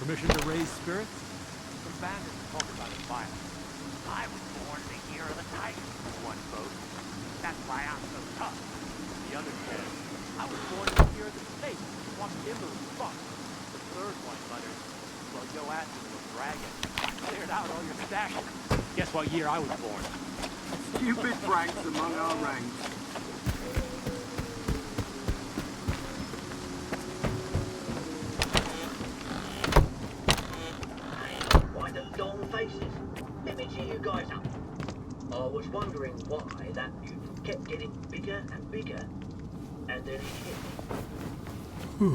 Permission to raise spirits? Some bandits talk about it violence. I was born in the year of the tiger, one boast. That's why I'm so tough. The other says, I was born in the year of the snake, walked timber and fuck. The third one mutters, well, yo ass is a dragon. I cleared out all your stashes. Guess what year I was born? Stupid pranks among our ranks. Why the long faces? Let me cheer you guys up. I was wondering why that youth kept getting bigger and bigger, and then it hit me.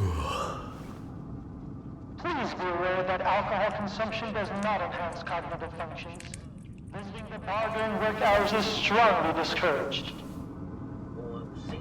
Please be aware that alcohol consumption does not enhance cognitive functions. Visiting the bar during work hours is strongly discouraged. Or see.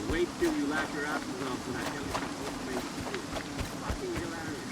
Wait till you laugh your asses off when I tell you some old crazy shit. Fucking hilarious.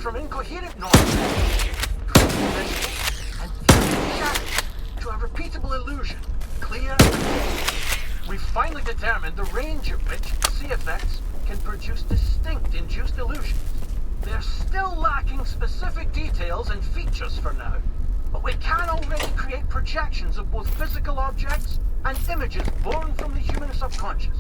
from incoherent noise and shadows to a repeatable illusion, clear and clear. We've finally determined the range at which C effects can produce distinct induced illusions. They're still lacking specific details and features for now, but we can already create projections of both physical objects and images born from the human subconscious.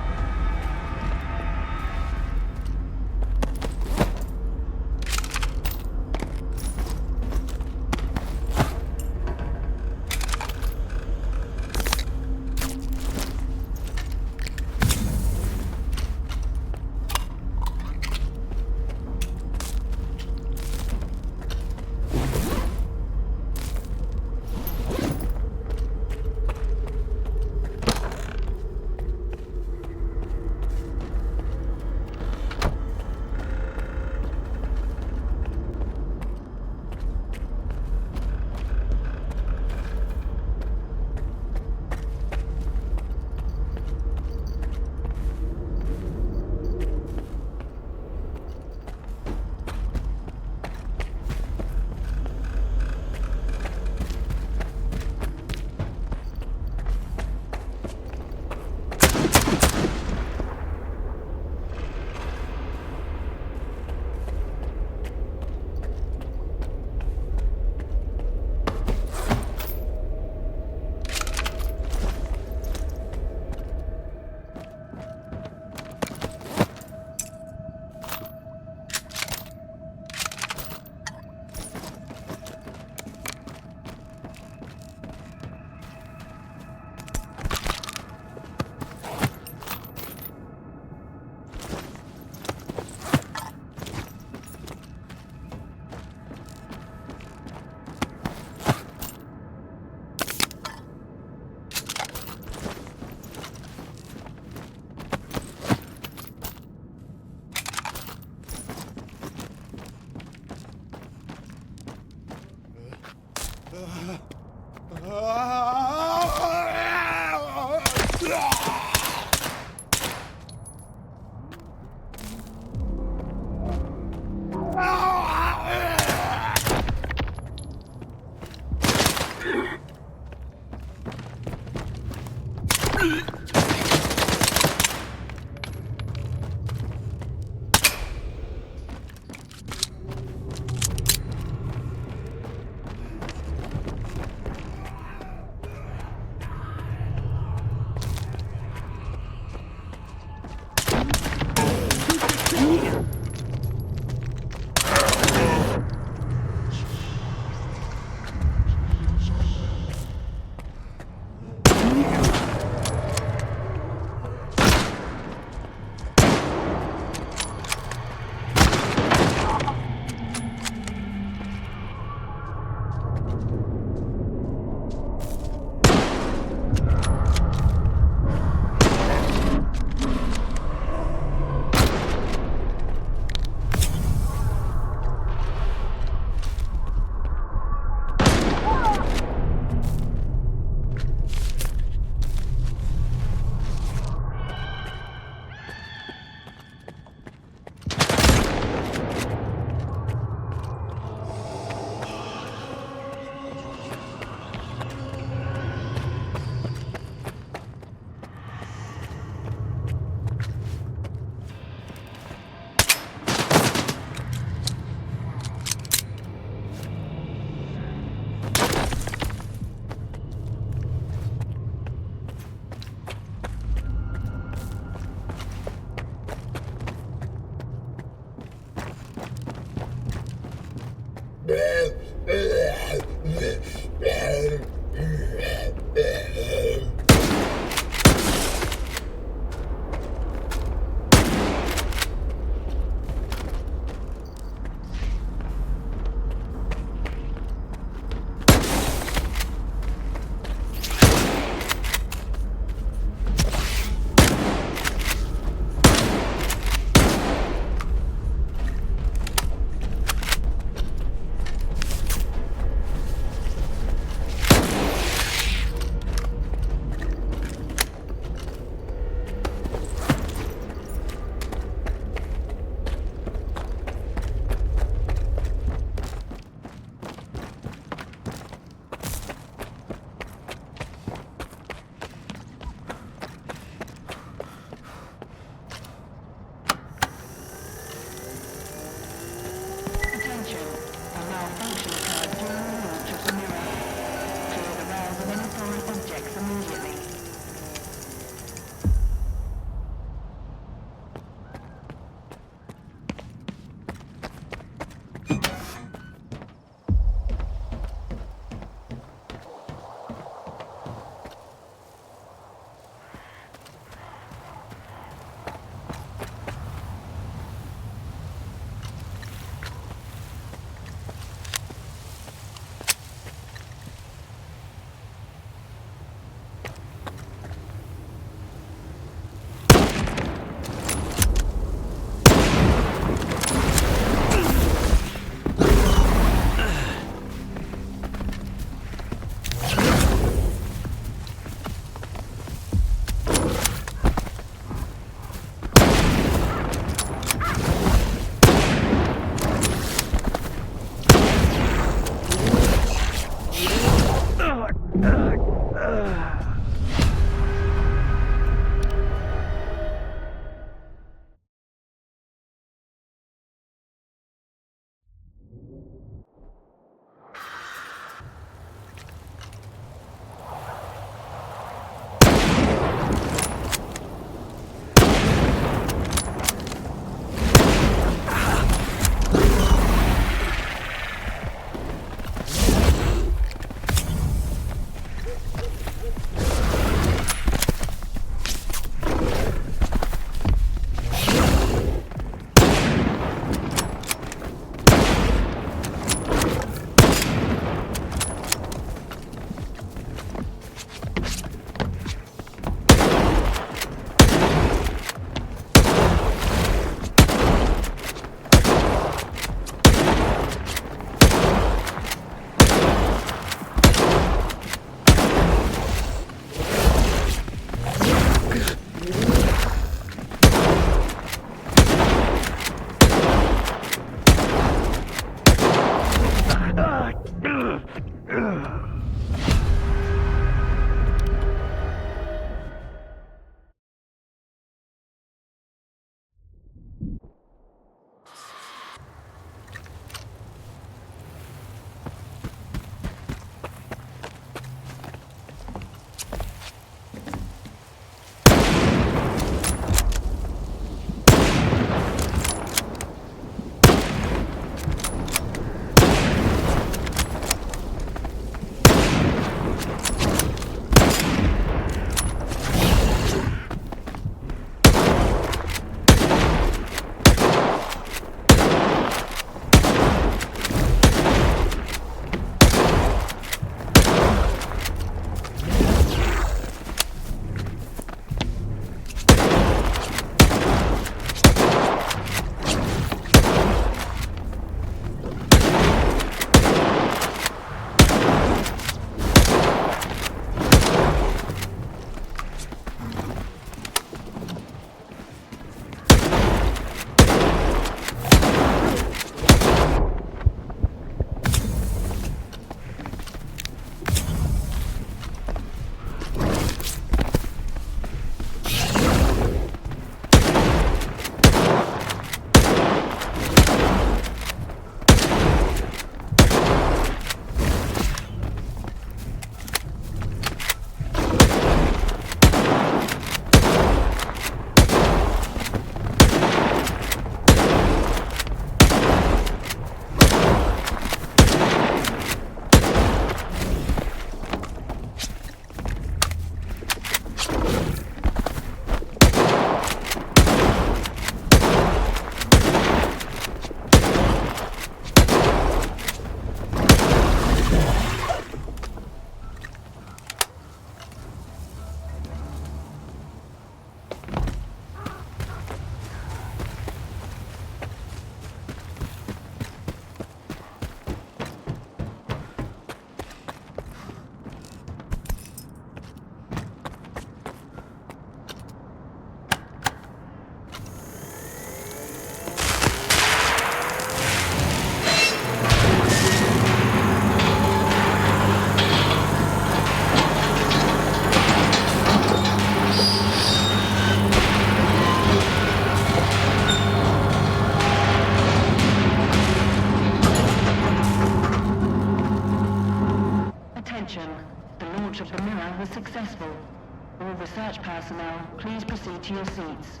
All research personnel, please proceed to your seats.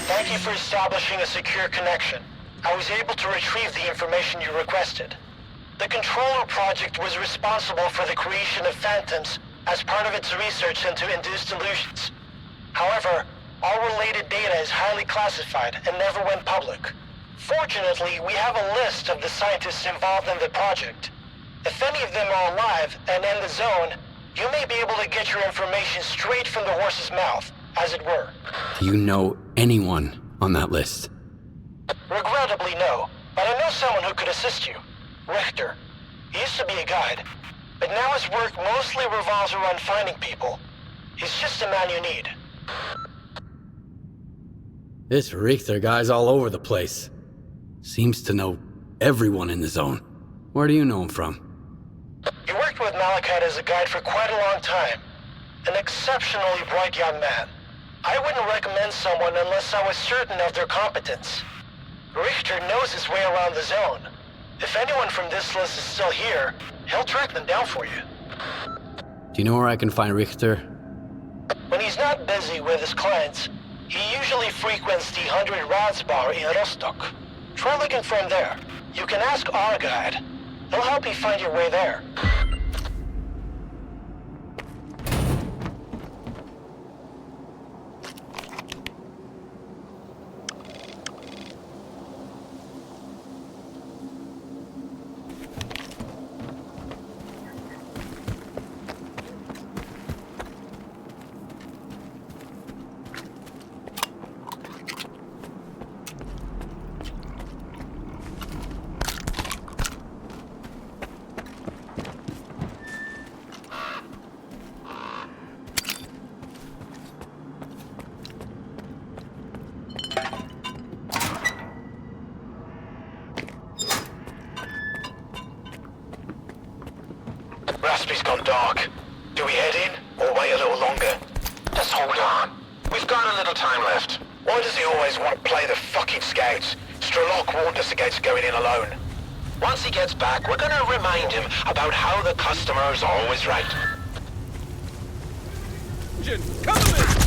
Thank you for establishing a secure connection. I was able to retrieve the information you requested. The Controller Project was responsible for the creation of phantoms as part of its research into induced illusions. However, all related data is highly classified and never went public. Fortunately, we have a list of the scientists involved in the project. If any of them are alive and in the zone, you may be able to get your information straight from the horse's mouth, as it were. Do you know anyone on that list? Regrettably, no. But I know someone who could assist you. Richter. He used to be a guide, but now his work mostly revolves around finding people. He's just the man you need. This Richter guy's all over the place. Seems to know everyone in the zone. Where do you know him from? He worked with Malachite as a guide for quite a long time. An exceptionally bright young man. I wouldn't recommend someone unless I was certain of their competence. Richter knows his way around the zone. If anyone from this list is still here, he'll track them down for you. Do you know where I can find Richter? When he's not busy with his clients, he usually frequents the 100 Rads bar in Rostock. Try looking for him there. You can ask our guide. He'll help you find your way there. Raspy's gone dark. Do we head in, or wait a little longer? Just hold on. We've got a little time left. Why does he always want to play the fucking scouts? Strelok warned us against going in alone. Once he gets back, we're gonna remind him about how the customer's always right. Cover me!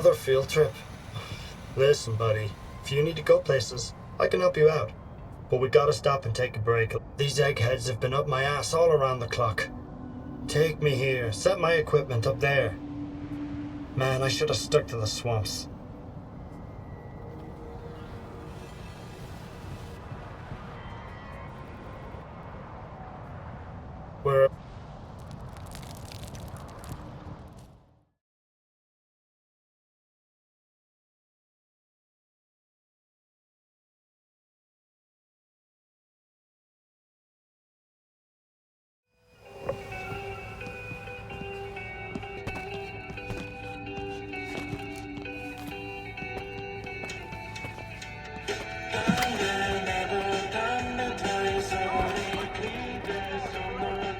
Another field trip. Listen, buddy, if you need to go places, I can help you out. But we gotta stop and take a break. These eggheads have been up my ass all around the clock. Take me here, set my equipment up there. Man, I should have stuck to the swamps. Where...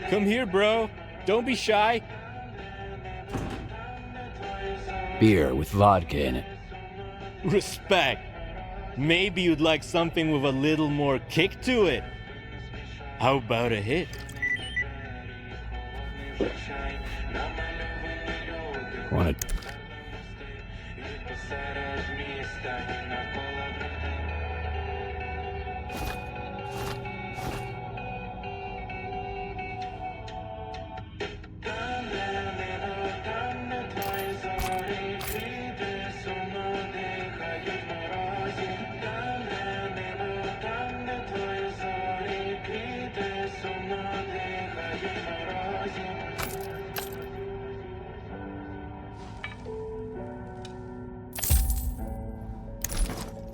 Come here, bro. Don't be shy. Beer with vodka in it. Respect. Maybe you'd like something with a little more kick to it. How about a hit? Wanna...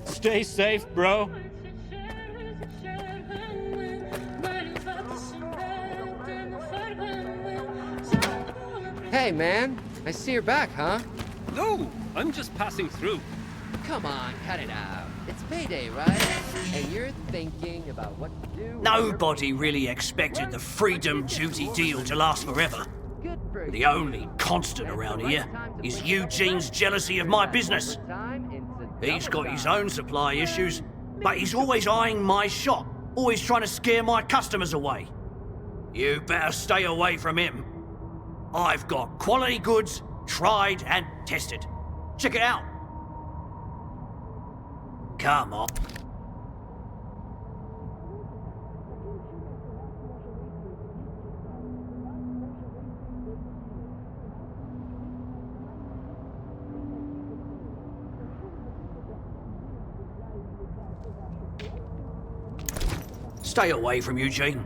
Stay safe, bro. Hey, man. I see you're back, huh? No, I'm just passing through. Come on, cut it out. It's payday, right? And you're thinking about what to do... Nobody really expected the freedom duty deal to last forever. The only constant around here is Eugene's jealousy of my business. He's got his own supply issues, but he's always eyeing my shop, always trying to scare my customers away. You better stay away from him. I've got quality goods, tried and tested. Check it out. Come on. Stay away from Eugene.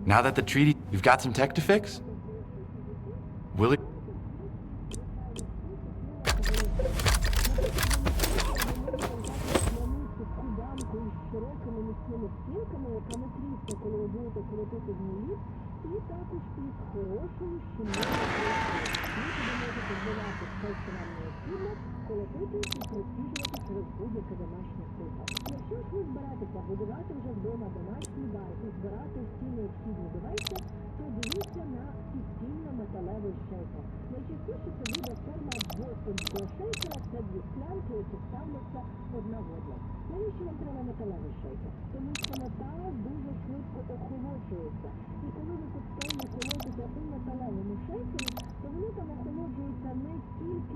Now that the treaty, you've got some tech to fix? Will it?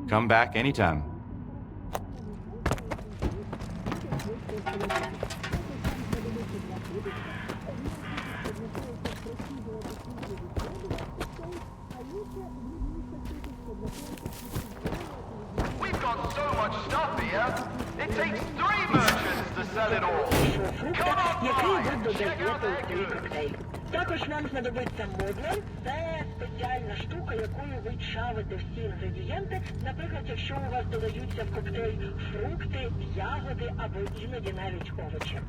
Come back anytime. We've got so much stuff here. It takes 3 merchants to sell it all. Come on by, check out their goods. Також вам знадобиться модлер. Це спеціальна штука, якою ви чавите всі інгредієнти. Наприклад, якщо у вас додаються в коктейль фрукти, ягоди або іноді навіть овочі.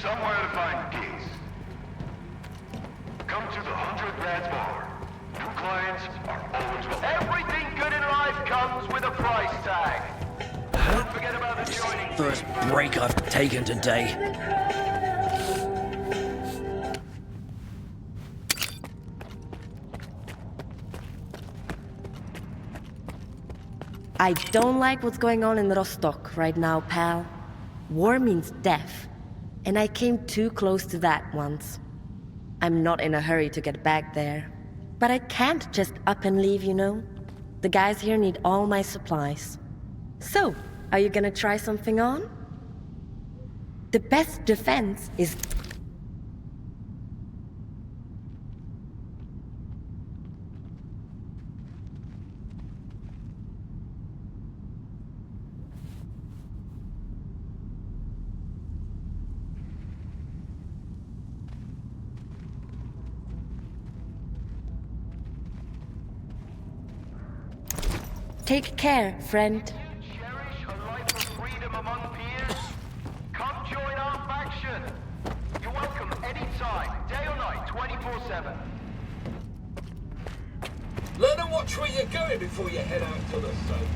Somewhere to find peace. Come to the 100 Lads Bar. New clients are always welcome. Everything good in life comes with a price tag. Don't forget about the joining. First break I've taken today. I don't like what's going on in Rostock right now, pal. War means death, and I came too close to that once. I'm not in a hurry to get back there, but I can't just up and leave, you know? The guys here need all my supplies. So, are you gonna try something on? The best defense is... Take care, friend. Cherish a life of freedom among peers. Come join our faction. You're welcome anytime, day or night, 24/7. Learn and watch where you're going before you head out to the south.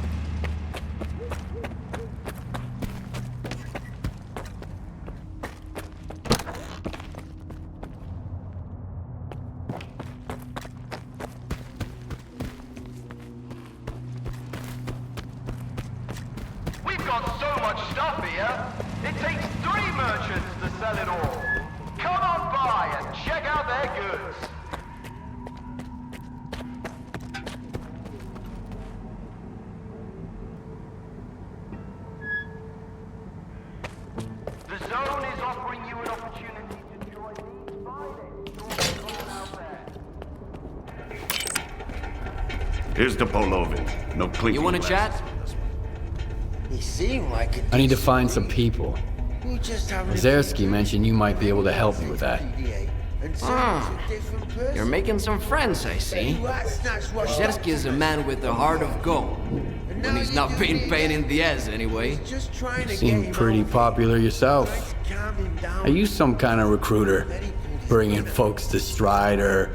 We've got so much stuff here, it takes 3 merchants to sell it all. Come on by and check out their goods. The zone is offering you an opportunity to join these finest stores out there. Here's Dvupalov. No clinking. You want to chat? He seemed like it. I need to find some people. We just haven't. Zarsky mentioned you might be able to help me with that. You're making some friends, I see. Zarsky is a man with a heart of gold. When he's not being pain in the ass, anyway. You seem pretty popular yourself. Are you some kind of recruiter? Bringing folks to Strider,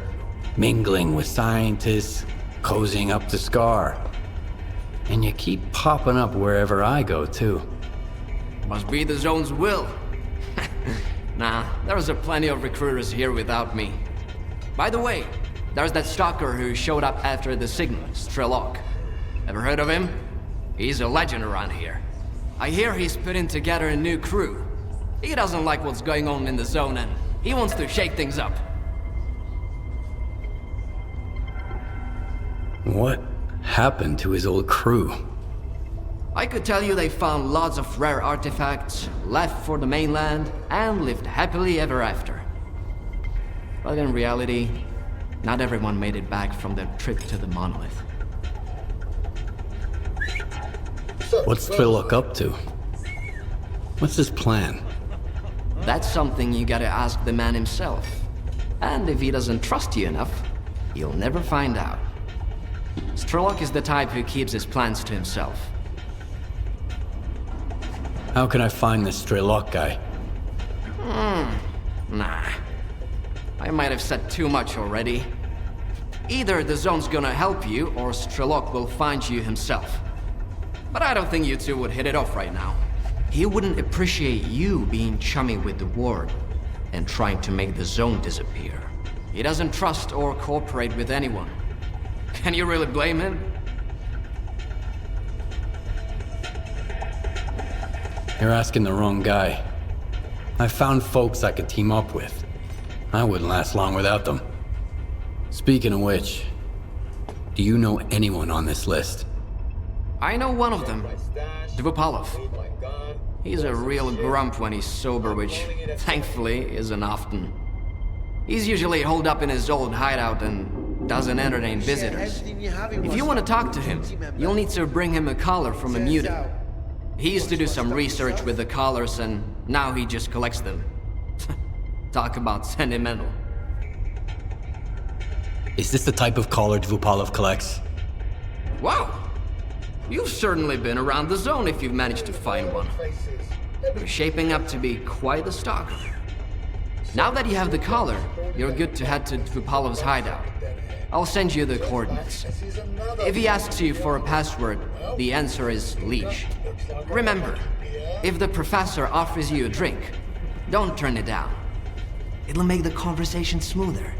mingling with scientists, cozying up to Scar. And you keep popping up wherever I go, too. Must be the zone's will. Nah, there's a plenty of recruiters here without me. By the way, there's that stalker who showed up after the signal, Strelok. Ever heard of him? He's a legend around here. I hear he's putting together a new crew. He doesn't like what's going on in the zone and he wants to shake things up. What happened to his old crew? I could tell you they found lots of rare artifacts, left for the mainland, and lived happily ever after. But in reality, not everyone made it back from their trip to the monolith. What's Strelok up to? What's his plan? That's something you gotta ask the man himself. And if he doesn't trust you enough, you'll never find out. Strelok is the type who keeps his plans to himself. How can I find this Strelok guy? Nah. I might have said too much already. Either the zone's gonna help you, or Strelok will find you himself. But I don't think you two would hit it off right now. He wouldn't appreciate you being chummy with the ward and trying to make the zone disappear. He doesn't trust or cooperate with anyone. Can you really blame him? You're asking the wrong guy. I found folks I could team up with. I wouldn't last long without them. Speaking of which, do you know anyone on this list? I know one of them, Dvupalov. He's a real grump when he's sober, which, thankfully, isn't often. He's usually holed up in his old hideout and doesn't entertain visitors. If you want to talk to him, you'll need to bring him a collar from a mutant. He used to do some research with the collars, and now he just collects them. Talk about sentimental. Is this the type of collar Dvupalov collects? Wow! You've certainly been around the zone if you've managed to find one. You're shaping up to be quite a stalker. Now that you have the collar, you're good to head to Dvupalov's hideout. I'll send you the coordinates. If he asks you for a password, the answer is leash. Remember, if the professor offers you a drink, don't turn it down. It'll make the conversation smoother.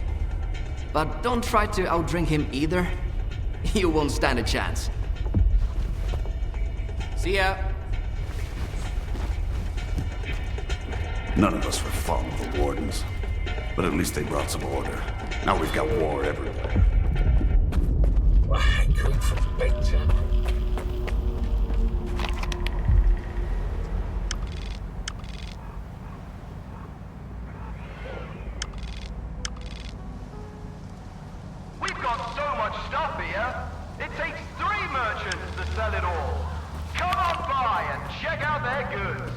But don't try to outdrink him either. You won't stand a chance. See ya. None of us were following the wardens, but at least they brought some order. Now we've got war everywhere. We're hankering for the bait channel. We've got so much stuff here, it takes 3 merchants to sell it all. Come on by and check out their goods.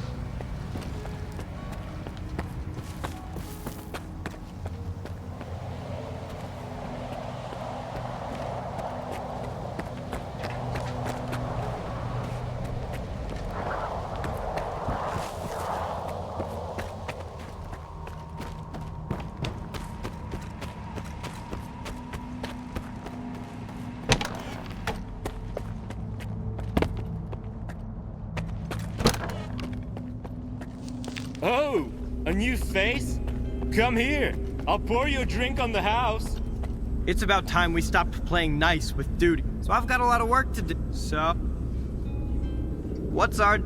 Oh, a new face? Come here. I'll pour you a drink on the house. It's about time we stopped playing nice with duty. So I've got a lot of work to do. So, what's our...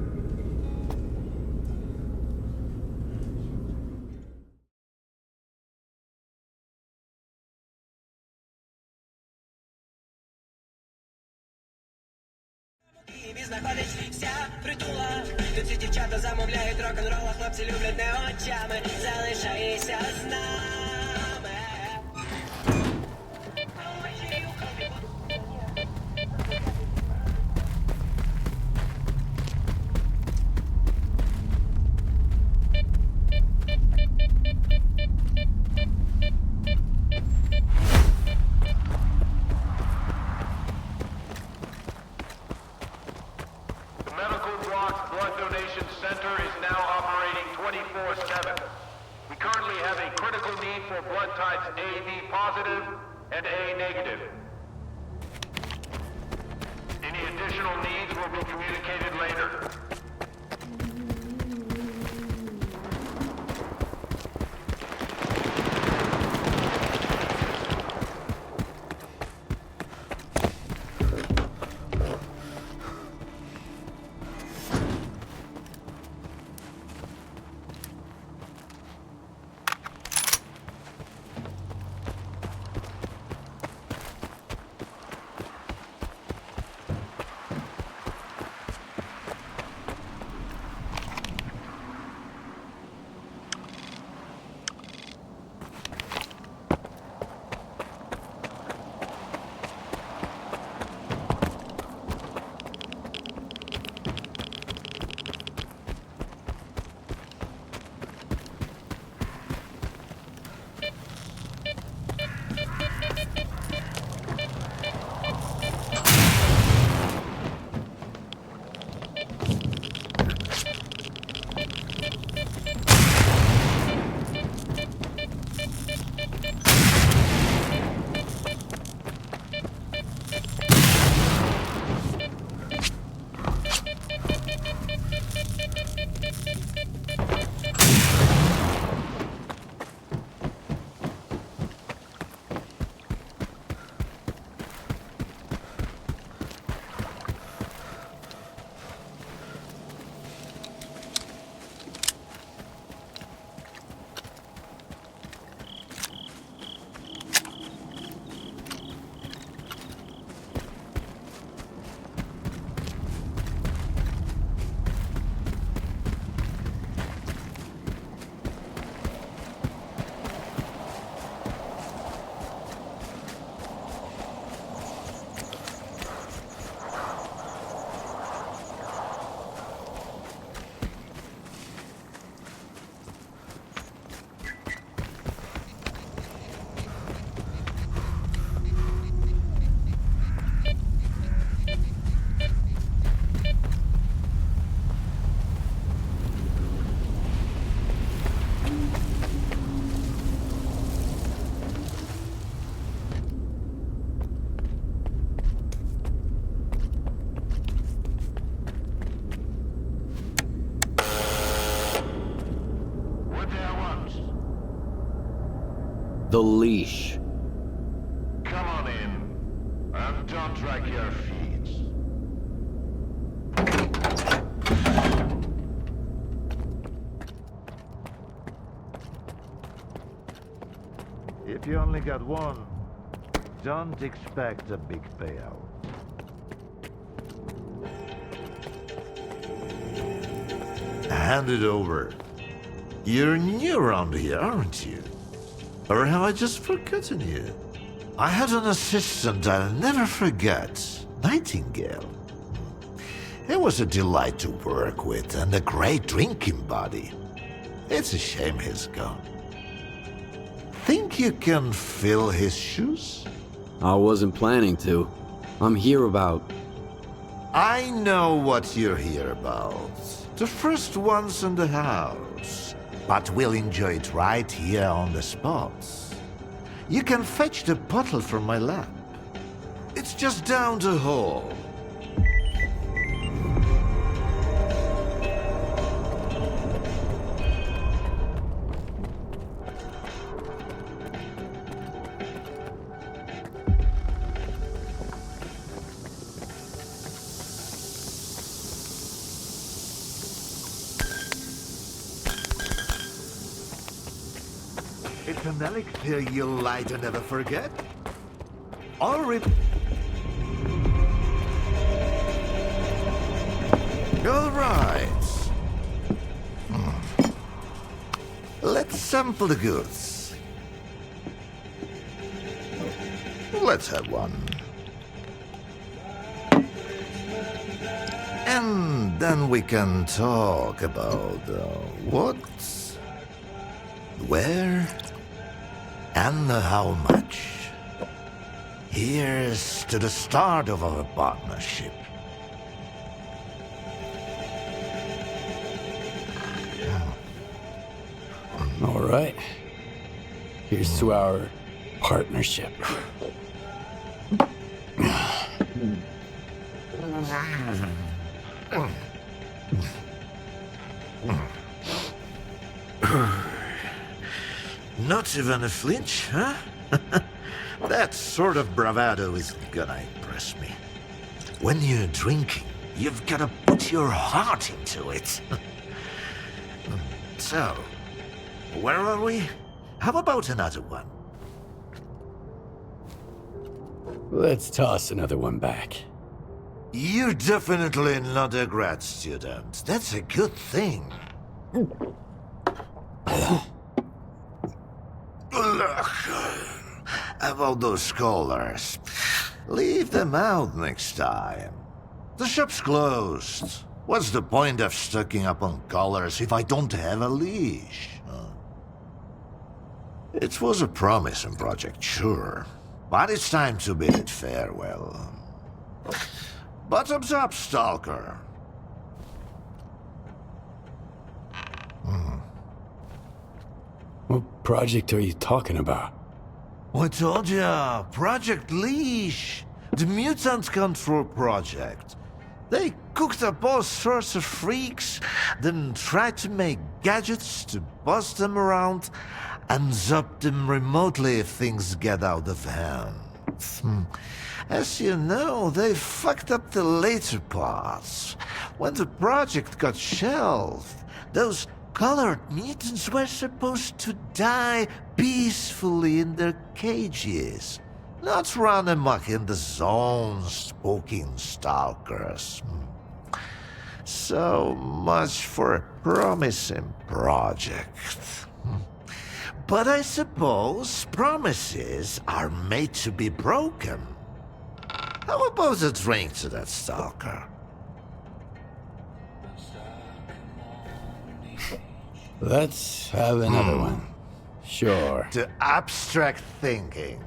Знаходиться притула. Тут всі дівчата замовляють рок-н-рол, а хлопці люблять не очами. Залишайся з нами. Center is now operating 24/7. We currently have a critical need for blood types AB positive and A negative. Any additional needs will be communicated later. the leash. Come on in, and don't drag your feet. If you only got one, don't expect a big payout. Hand it over. You're new around here, aren't you? Or have I just forgotten you? I had an assistant I'll never forget, Nightingale. He was a delight to work with and a great drinking buddy. It's a shame he's gone. Think you can fill his shoes? I wasn't planning to. I'm here about... I know what you're here about. The first ones in the house. But we'll enjoy it right here on the spot. You can fetch the bottle from my lab. It's just down the hall. It's an elixir you'll light and never forget. All right. Let's sample the goods. Let's have one. And then we can talk about what, where, and how much. Here's to the start of our partnership. All right. Here's to our partnership. Not even a flinch, huh? That sort of bravado isn't gonna impress me. When you're drinking, you've gotta put your heart into it. So, where are we? How about another one? Let's toss another one back. You're definitely not a grad student. That's a good thing. About those scholars. Leave them out next time. The shop's closed. What's the point of stocking up on collars if I don't have a leash? It was a promising project, sure. But it's time to bid it farewell. Bottoms up, Stalker. What project are you talking about? I told ya, Project Leash. The mutant control project. They cooked up all sorts of freaks, then tried to make gadgets to bust them around and zap them remotely if things get out of hand. As you know, they fucked up the later parts. When the project got shelved, those colored mutants were supposed to die peacefully in their cages, not run amok in the zones spooking stalkers. So much for a promising project. But I suppose promises are made to be broken. How about a drink to that stalker? Let's have another one. Sure. To abstract thinking.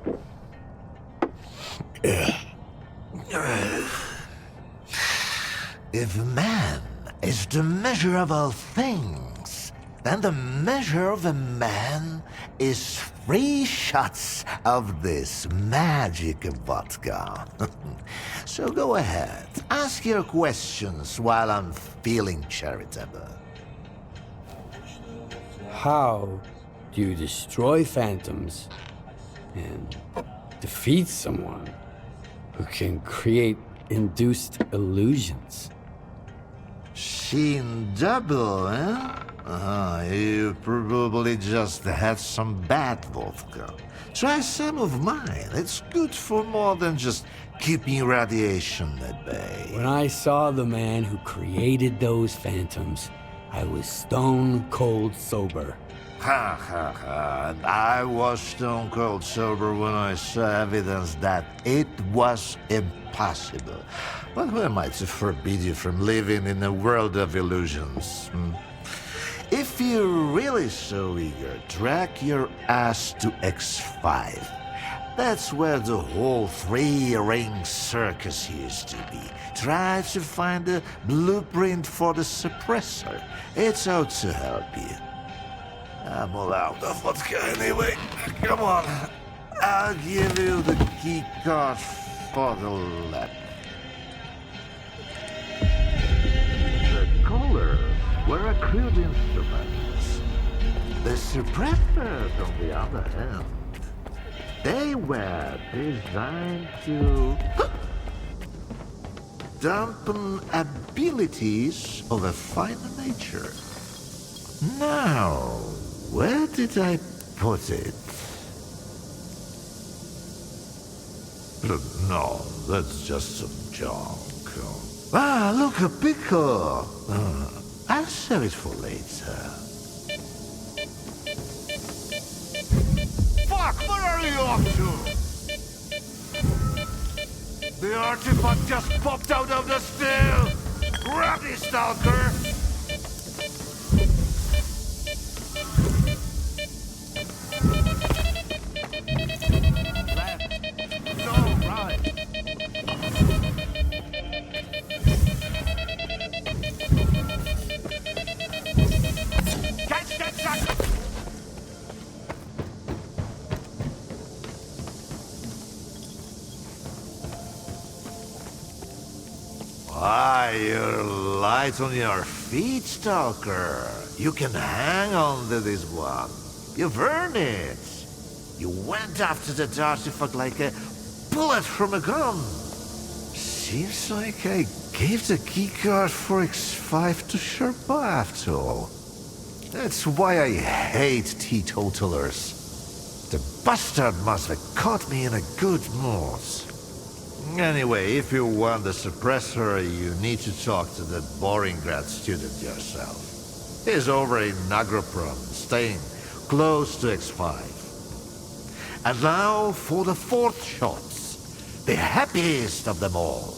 If man is the measure of all things, then the measure of a man is 3 shots of this magic vodka. So go ahead, ask your questions while I'm feeling charitable. How do you destroy phantoms and defeat someone who can create induced illusions. Seen double, eh? You probably just had some bad vodka. Try some of mine. It's good for more than just keeping radiation at bay. When I saw the man who created those phantoms, I was stone cold sober. Ha ha ha. And I was stone cold sober when I saw evidence that it was impossible. But who am I to forbid you from living in a world of illusions? If you're really so eager, drag your ass to X5. That's where the whole three-ring circus used to be. Try to find a blueprint for the suppressor. It's out to help you. I'm all out of vodka anyway. Come on. I'll give you the key card for the lab. The colors were a crude instruments. The suppressors, on the other hand, they were designed to dampen abilities of a finer nature. Now, where did I put it? No, that's just some junk. Ah, look, a pickle. I'll save it for later. Fuck, where are you off to? The artifact just popped out of the still. Grab it, Stalker. Why, you're light on your feet, Stalker. You can hang on to this one. You've earned it. You went after that artifact like a bullet from a gun. Seems like I gave the keycard for X5 to Sherpa after all. That's why I hate teetotalers. The bastard must have caught me in a good mood. Anyway, if you want the suppressor, you need to talk to that boring grad student yourself. He's over in Nagroprom, staying close to X5. And now for the fourth shots, the happiest of them all.